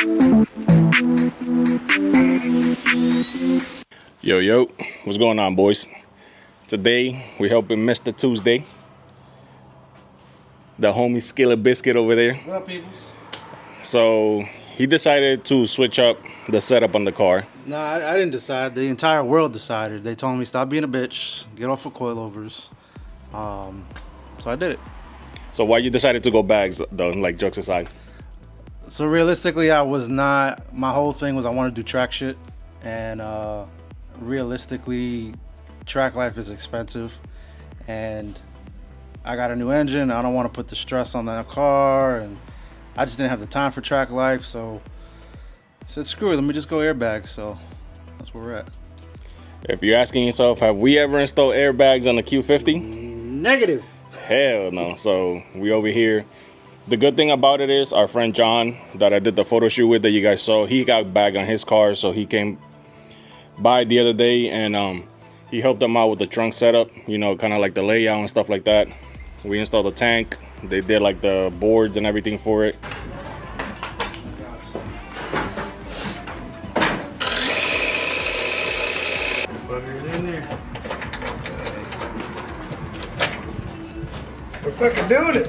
Yo, what's going on, boys? Today we're helping Mr. Tuesday, the homie Skillet Biscuit over there. What up, peoples? So he decided to switch up the setup on the car. Nah, I didn't decide. The entire world decided. They told me stop being a bitch, get off of coilovers. So I did it. So why you decided to go bags though? Like, jokes aside. So realistically, I was not. My whole thing was I wanted to do track shit, and realistically, track life is expensive, and I got a new engine. I don't want to put the stress on that car, and I just didn't have the time for track life. So I said, screw it, let me just go airbags. So that's where we're at. If you're asking yourself, have we ever installed airbags on the Q50? Negative. Hell no. So we over here. The good thing about it is our friend John that I did the photo shoot with that you guys saw, he got bag on his car, so he came by the other day and he helped them out with the trunk setup, you know, kind of like the layout and stuff like that. We installed the tank. They did like the boards and everything for it. Fuckers in there. We're fucking doing it.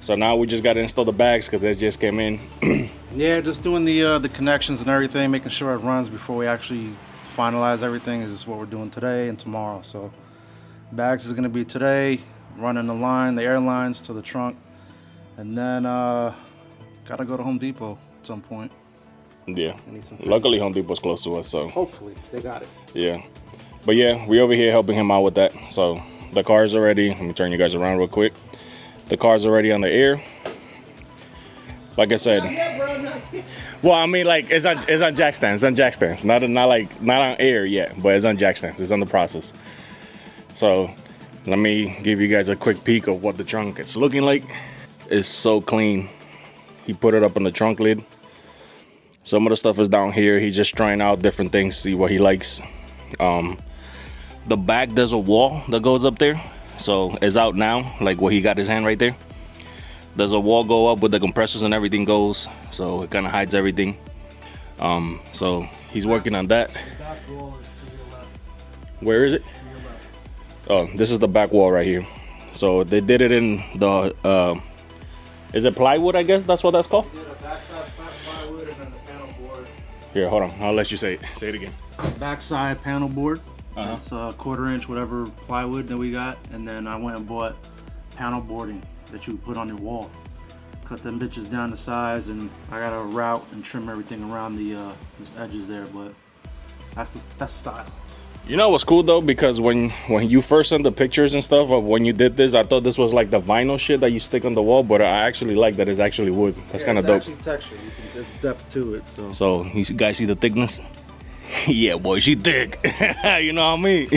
So now we just got to install the bags because they just came in. Yeah, just doing the connections and everything, making sure it runs before we actually finalize everything is what we're doing today and tomorrow. So bags is gonna be today, running the line, the airlines to the trunk, and then gotta go to Home Depot at some point. Yeah, luckily Home Depot's close to us, so hopefully they got it. Yeah, but yeah, we over here helping him out with that. So the car's already, let me turn you guys around real quick. The car's already on the air. Like I said, well, I mean, like it's on jack stands. It's on jack stands. Not on air yet, but it's on jack stands. It's on the process. So let me give you guys a quick peek of what the trunk is looking like. It's so clean. He put it up on the trunk lid. Some of the stuff is down here. He's just trying out different things, see what he likes. The back, there's a wall that goes up there. So it's out now, like where he got his hand right there. There's a wall go up with the compressors and everything goes. So it kind of hides everything. So he's working on that. The back wall is to your left. Where is it? To your left. Oh, this is the back wall right here. So they did it in the, is it plywood, I guess that's what that's called? We did a backside plywood and then the panel board. Here, hold on. I'll let you say it. Say it again. Backside panel board. It's a 1/4 inch, whatever plywood that we got. And then I went and bought panel boarding that you put on your wall. Cut them bitches down to size, and I got to route and trim everything around the edges there, but that's the style. You know what's cool though, because when you first sent the pictures and stuff of when you did this, I thought this was like the vinyl shit that you stick on the wall, but I actually like that it's actually wood. That's kind of dope. It's actually texture. It's depth to it. So you guys see the thickness? Yeah, boy, she thick. You know what I mean?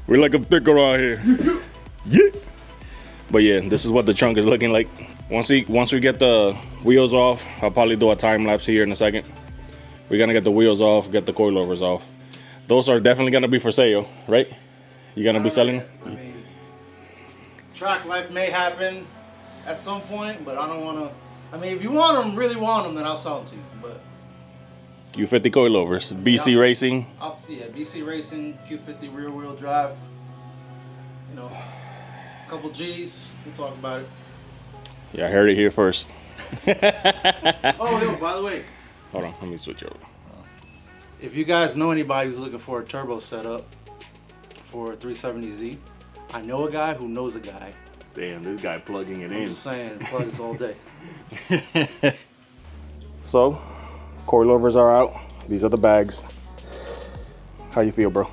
We like them thick around here. Yeah. But yeah, this is what the trunk is looking like. Once we get the wheels off, I'll probably do a time lapse here in a second. We're gonna get the wheels off, get the coilovers off. Those are definitely gonna be for sale, right? You're gonna be selling? I mean, track life may happen at some point, but I don't wanna. I mean, if you want them, really want them, then I'll sell them to you. But Q50 coilovers, BC Racing. Yeah, BC Racing, Q50 rear wheel drive. You know, a couple G's. We'll talk about it. Yeah, I heard it here first. Oh, yo, by the way. Hold on, let me switch over. If you guys know anybody who's looking for a turbo setup for a 370Z, I know a guy who knows a guy. Damn, this guy plugging it in. I'm just saying, plug this all day. So, coilovers are out. These are the bags. How you feel, bro?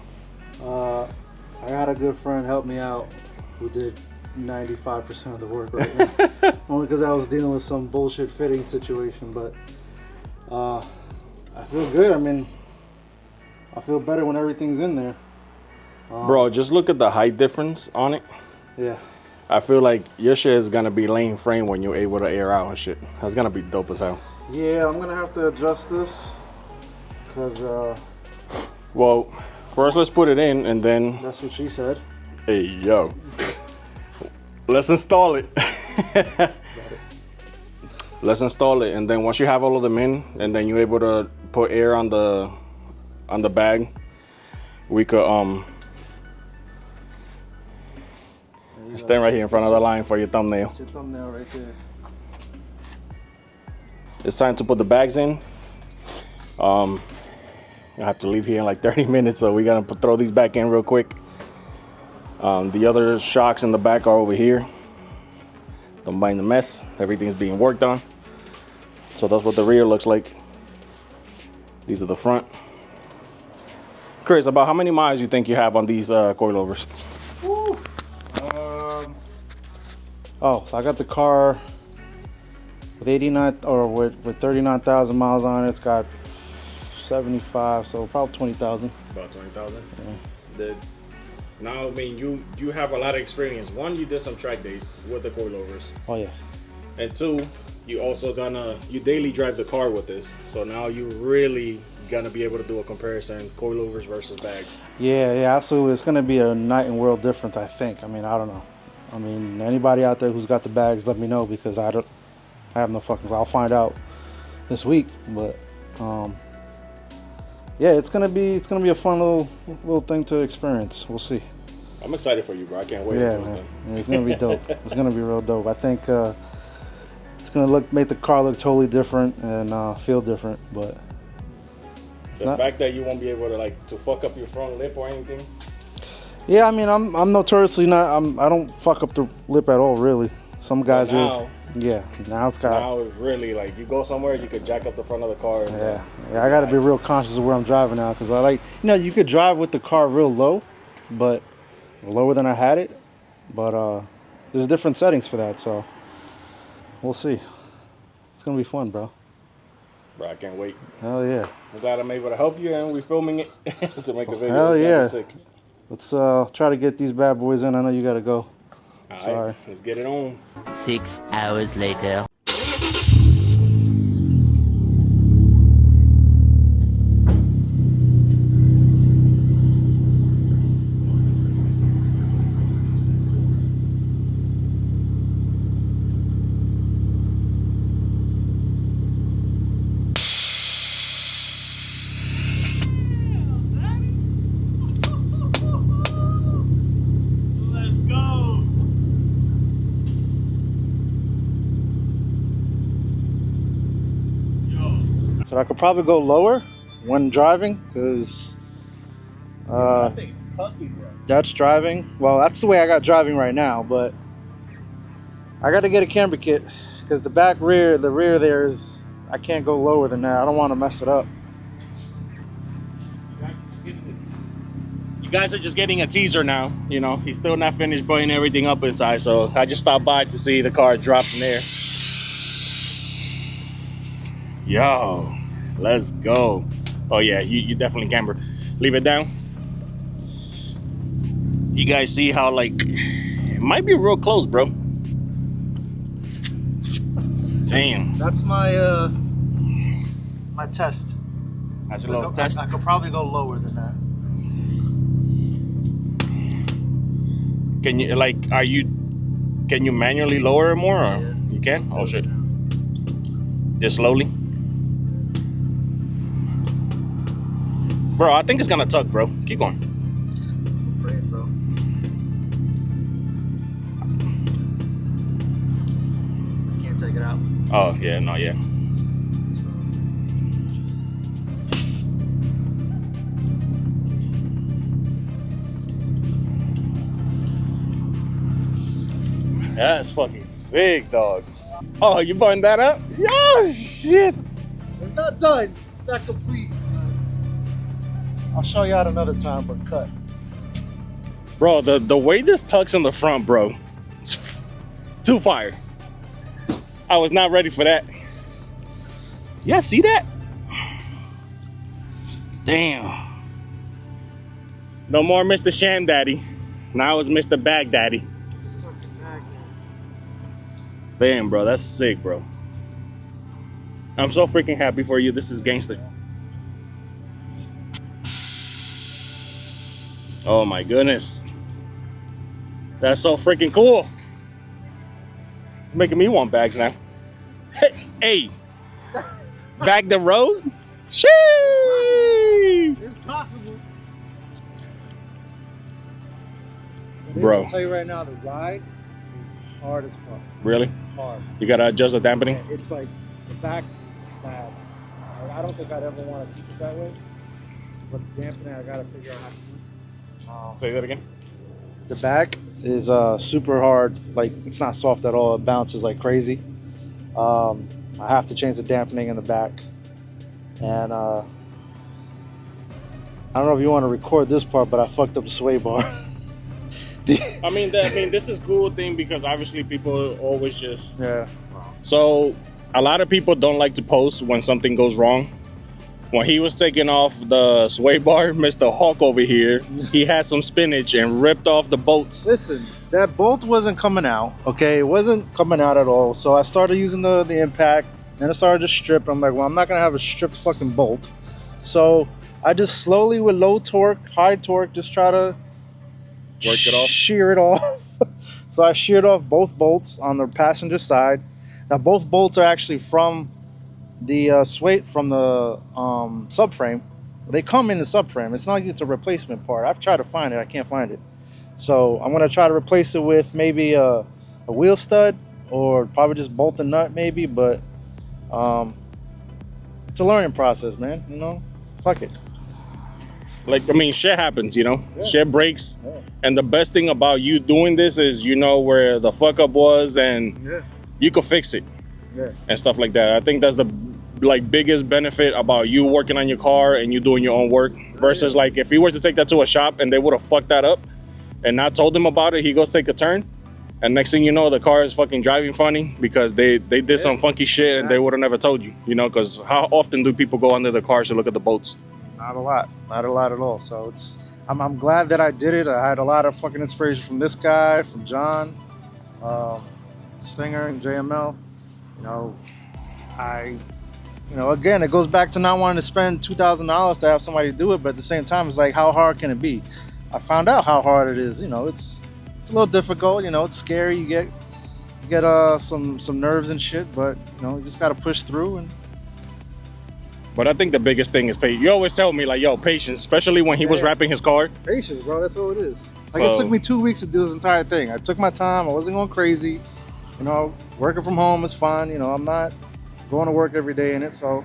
I got a good friend help me out who did 95% of the work right now. Only because I was dealing with some bullshit fitting situation, but I feel good. I mean, I feel better when everything's in there. Bro, just look at the height difference on it. Yeah. I feel like your shit is gonna be lane frame when you're able to air out and shit. That's gonna be dope as hell. Yeah, I'm gonna have to adjust this because well, first let's put it in and then that's what she said. Hey, yo. Let's install it. Let's install it, and then once you have all of them in, and then you're able to put air on the bag, we could stand right here in front of the line for your thumbnail. That's your thumbnail right there. It's time to put the bags in. I have to leave here in like 30 minutes, so we gotta throw these back in real quick. The other shocks in the back are over here. Don't mind the mess. Everything's being worked on. So that's what the rear looks like. These are the front. Chris, about how many miles you think you have on these coilovers? Woo. Oh, so I got the car with 89 or with 39,000 miles on it. It's got 75, so probably 20,000. About 20,000. Yeah. Now, I mean, you have a lot of experience. One, you did some track days with the coilovers. Oh yeah. And two, you also you daily drive the car with this. So now you really gonna be able to do a comparison, coilovers versus bags. Yeah, absolutely. It's gonna be a night and world difference, I think. I mean, I don't know. I mean, anybody out there who's got the bags, let me know, because I have no fucking. I'll find out this week, but yeah, it's gonna be a fun little thing to experience. We'll see. I'm excited for you, bro. I can't wait. Yeah, man. Yeah, it's gonna be dope. It's gonna be real dope. I think it's gonna make the car look totally different and feel different. But the fact that you won't be able to fuck up your front lip or anything. Yeah, I mean, I'm notoriously not. I don't fuck up the lip at all, really. Some guys now, will. Yeah, now it's got. Now it's really like you go somewhere, you could jack up the front of the car. And, yeah. I got to be real conscious of where I'm driving now, because I you could drive with the car real low, but lower than I had it. But there's different settings for that, so we'll see. It's gonna be fun, bro. Bro, I can't wait. Hell yeah. I'm glad I'm able to help you, and we're filming it to make a video. Hell yeah. Sick. Let's try to get these bad boys in. I know you gotta go. All Sorry. right, let's get it on. 6 hours later. So I could probably go lower when driving, because I think it's tucky, bro. that's driving. Well, that's the way I got driving right now, but I got to get a camber kit, because the rear there is, I can't go lower than that. I don't want to mess it up. You guys are just getting a teaser now. You know, he's still not finished putting everything up inside, so I just stopped by to see the car drop in there. Yo, let's go. Oh yeah, you definitely cambered. Leave it down. You guys see how it might be real close, bro. Damn. That's my my test. That's a little test. I could probably go lower than that. Can you can you manually lower it more, or Yeah. you can? Oh shit. Just slowly. Bro, I think it's gonna tuck, bro. Keep going. I'm afraid, bro. I can't take it out. Oh yeah, no, yeah. That's fucking sick, dog. Oh, you buttoned that up? Oh shit. It's not done. It's not complete. I'll show you out another time, but cut. Bro, the way this tucks in the front, bro, it's too fire. I was not ready for that. Yeah, see that? Damn. No more Mr. Sham Daddy. Now it's Mr. Bag Daddy. Damn, bro, that's sick, bro. I'm so freaking happy for you. This is gangster. Oh my goodness. That's so freaking cool. Making me want bags now. Hey, back the road? Sheesh! It's possible. Bro. I'll tell you right now, the ride is hard as fuck. Really? Hard. You gotta adjust the dampening? Yeah, it's like the back is bad. I don't think I'd ever want to keep it that way. But the dampening, I gotta figure out how to do. Say that again? The back is super hard. Like, it's not soft at all. It bounces like crazy. I have to change the dampening in the back. And I don't know if you want to record this part, but I fucked up the sway bar. I mean, this is cool thing because obviously people always just... Yeah. So, a lot of people don't like to post when something goes wrong. When he was taking off the sway bar, Mr. Hawk over here, he had some spinach and ripped off the bolts. Listen, that bolt wasn't coming out, okay? It wasn't coming out at all. So I started using the impact, then I started to strip. I'm like, well, I'm not gonna have a stripped fucking bolt. So I just slowly with low torque, high torque, just try to Work it off? shear it off. So I sheared off both bolts on the passenger side. Now both bolts are actually from the sway, from the subframe. They come in the subframe. It's not like it's a replacement part. I've tried to find it. I can't find it. So I'm going to try to replace it with maybe a wheel stud or probably just bolt and nut maybe. But it's a learning process, man. You know, fuck it. Like, I mean, shit happens, you know? Yeah. Shit breaks. Yeah. And the best thing about you doing this is you know where the fuck up was and Yeah. you could fix it. Yeah. And stuff like that. I think that's the biggest benefit about you working on your car and you doing your own work versus like if he was to take that to a shop and they would have fucked that up and not told him about it, he goes take a turn and next thing you know the car is fucking driving funny because they did some funky shit and they would have never told you, you know, because how often do people go under the cars to look at the bolts? Not a lot at all. So I'm glad that I did it. I had a lot of fucking inspiration from this guy, from John, Stinger and JML. Again, it goes back to not wanting to spend $2,000 to have somebody do it, but at the same time, it's like, how hard can it be? I found out how hard it is. It's a little difficult. It's scary. You get some nerves and shit, but you just gotta push through. But I think the biggest thing is patience. You always tell me like, yo, patience, especially when he was wrapping his car. Patience, bro. That's all it is. Like, it took me 2 weeks to do this entire thing. I took my time. I wasn't going crazy. Working from home is fun. I'm not going to work every day in it. So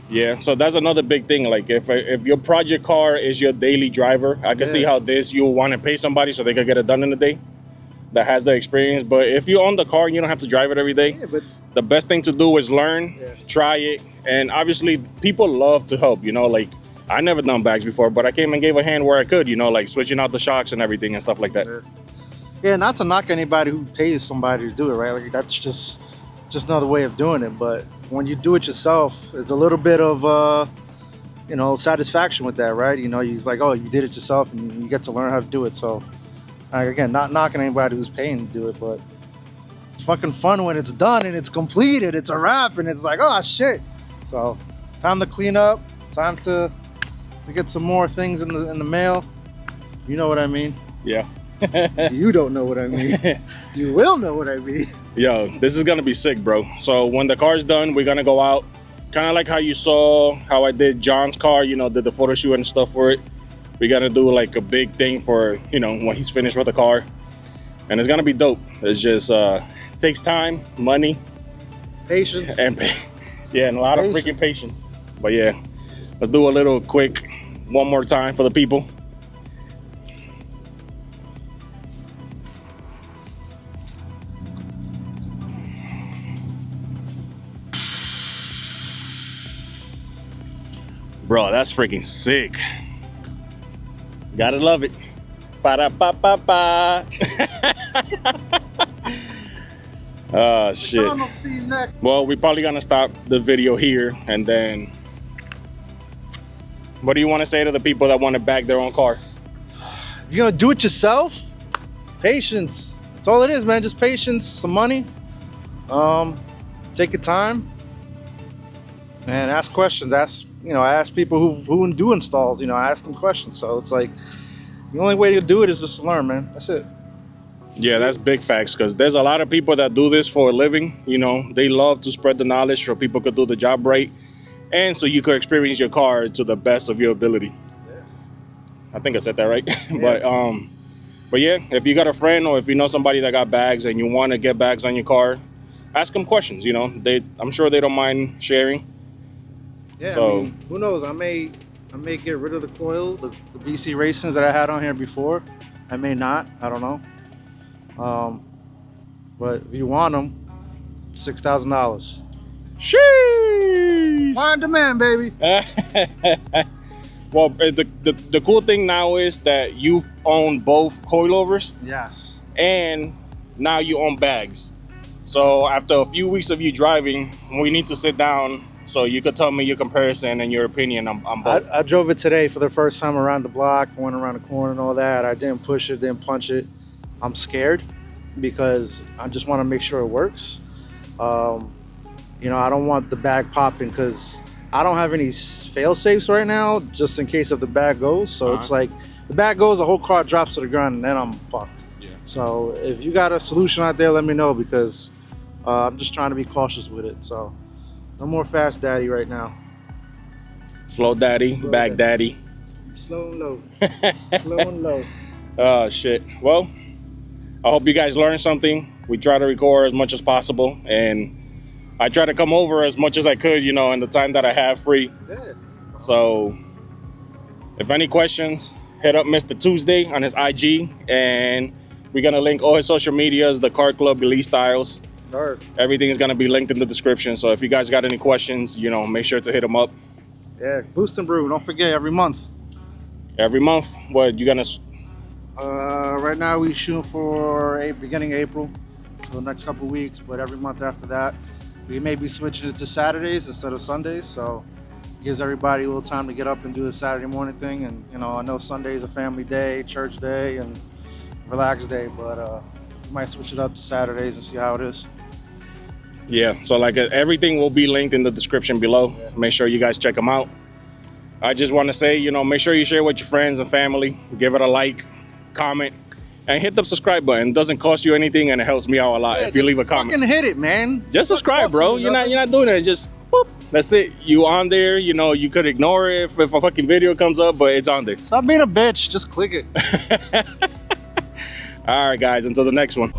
yeah, so that's another big thing. Like if your project car is your daily driver, I can see how you'll want to pay somebody so they could get it done in a day that has the experience. But if you own the car, you don't have to drive it every day. Yeah, but the best thing to do is learn, try it, and obviously people love to help. Like I never done bags before, but I came and gave a hand where I could. Like switching out the shocks and everything and stuff like that. Yeah, not to knock anybody who pays somebody to do it, right? Like that's just another way of doing it. But when you do it yourself, it's a little bit of satisfaction with that, right? You're like, oh, you did it yourself, and you get to learn how to do it. So again, not knocking anybody who's paying to do it, but it's fucking fun when it's done and it's completed. It's a wrap, and it's like, oh shit. So time to clean up. Time to get some more things in the mail. You know what I mean? Yeah. You don't know what I mean. You will know what I mean. Yo, this is gonna be sick, bro. So when the car's done, we're gonna go out, kind of like how you saw how I did John's car, did the photo shoot and stuff for it. We gotta do like a big thing for when he's finished with the car, and it's gonna be dope. It's just takes time, money, patience, and and a lot of freaking patience. But yeah, let's do a little quick one more time for the people. Bro, that's freaking sick. Gotta love it. Ba-da-ba-ba-ba. Oh, shit. Well, we're probably gonna stop the video here, and then what do you want to say to the people that want to bag their own car? You're gonna do it yourself? Patience. That's all it is, man. Just patience, some money. Take your time and ask questions. I ask people who do installs. I ask them questions. So it's like the only way to do it is just to learn, man. That's it. Yeah, that's big facts, because there's a lot of people that do this for a living. You know, they love to spread the knowledge so people could do the job right, and so you could experience your car to the best of your ability. I think I said that right. Yeah. But yeah, if you got a friend or if you know somebody that got bags and you want to get bags on your car, ask them questions. You know, I'm sure they don't mind sharing. Yeah, So, I mean, who knows? I may get rid of the coil, the BC Racings that I had on here before. I may not. I don't know. But if you want them, $6,000. sheesh. Supply and demand, baby. Well, the cool thing now is that you own both coilovers, Yes. and now you own bags. So after a few weeks of you driving, we need to sit down so you could tell me your comparison and your opinion on both. I drove it today for the first time around the block, went around the corner and all that. I didn't push it, didn't punch it. I'm scared because I just want to make sure it works. You know, I don't want the bag popping because I don't have any fail safes right now, just in case if the bag goes. So it's like the bag goes, the whole car drops to the ground, and then I'm fucked. Yeah. So if you got a solution out there, let me know, because I'm just trying to be cautious with it. So no more fast daddy right now. Slow daddy, Slow bag daddy. Slow and low. Slow and low. Oh shit. Well, I hope you guys learned something. We try to record as much as possible, and I try to come over as much as I could, you know, in the time that I have free. Yeah. So if any questions, hit up Mr. Tuesday on his IG, and we're gonna link all his social medias, the Car Club, Beloee Styles. Dark. Everything is gonna be linked in the description. So if you guys got any questions, you know, make sure to hit him up. Yeah. Boost and brew. Don't forget, every month. Every month. What you gonna? Right now we shooting for beginning April, so the next couple weeks. But every month after that, we may be switching it to Saturdays instead of Sundays. So it gives everybody a little time to get up and do the Saturday morning thing. And you know, I know Sunday's a family day, church day, and relaxed day. But we might switch it up to Saturdays and see how it is. Yeah. So like everything will be linked in the description below. Yeah. Make sure you guys check them out. I just want to say, you know, make sure you share with your friends and family. Give it a like, comment, and hit the subscribe button. It doesn't cost you anything, and it helps me out a lot if you leave a comment. Fucking hit it, man. Just subscribe, bro. You're not doing it. Just boop. That's it. You on there. You know, you could ignore it if a fucking video comes up, but it's on there. Stop being a bitch. Just click it. All right, guys. Until the next one.